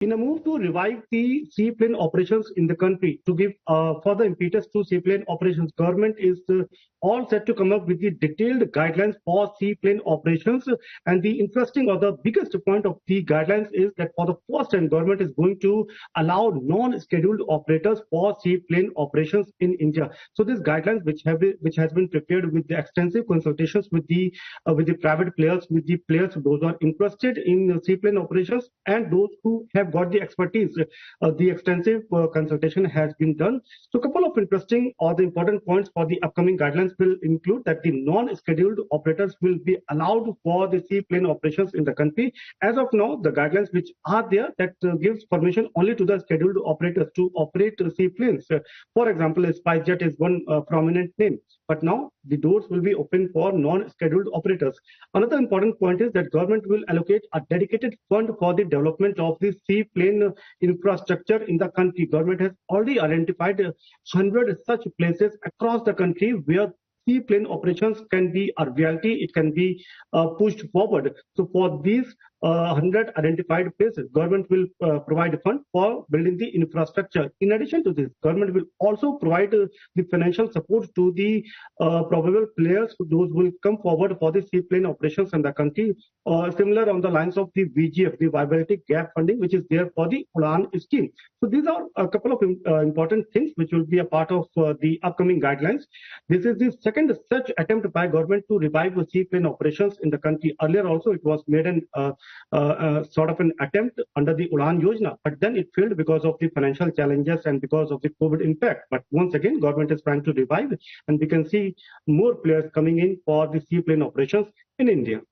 In a move to revive the seaplane operations in the country, to give further impetus to seaplane operations, government is all set to come up with the detailed guidelines for seaplane operations. And the interesting or the biggest point of the guidelines is that for the first time, government is going to allow non-scheduled operators for seaplane operations in India. So these guidelines, which has been prepared with the extensive consultations with the private players, with the players those who are interested in seaplane operations and those who have got the expertise. The extensive consultation has been done. So a couple of interesting or the important points for the upcoming guidelines will include that the non-scheduled operators will be allowed for the seaplane operations in the country. As of now, the guidelines which are there that gives permission only to the scheduled operators to operate seaplanes. For example, SpiceJet is one prominent name. But now the doors will be open for non-scheduled operators. Another important point is that government will allocate a dedicated fund for the development of the seaplane infrastructure in the country. Government has already identified 100 such places across the country where seaplane operations can be a reality. It can be pushed forward. So for these 100 identified places, government will provide a fund for building the infrastructure. In addition to this, government will also provide the financial support to the probable players, those will come forward for the seaplane operations in the country, similar on the lines of the VGF, the viability gap funding, which is there for the UDAN scheme. So these are a couple of important things which will be a part of the upcoming guidelines. This is the second such attempt by government to revive the seaplane operations in the country. Earlier also it was made an sort of an attempt under the UDAN Yojana, but then it failed because of the financial challenges and because of the COVID impact. But once again, government is trying to revive, and we can see more players coming in for the seaplane operations in India.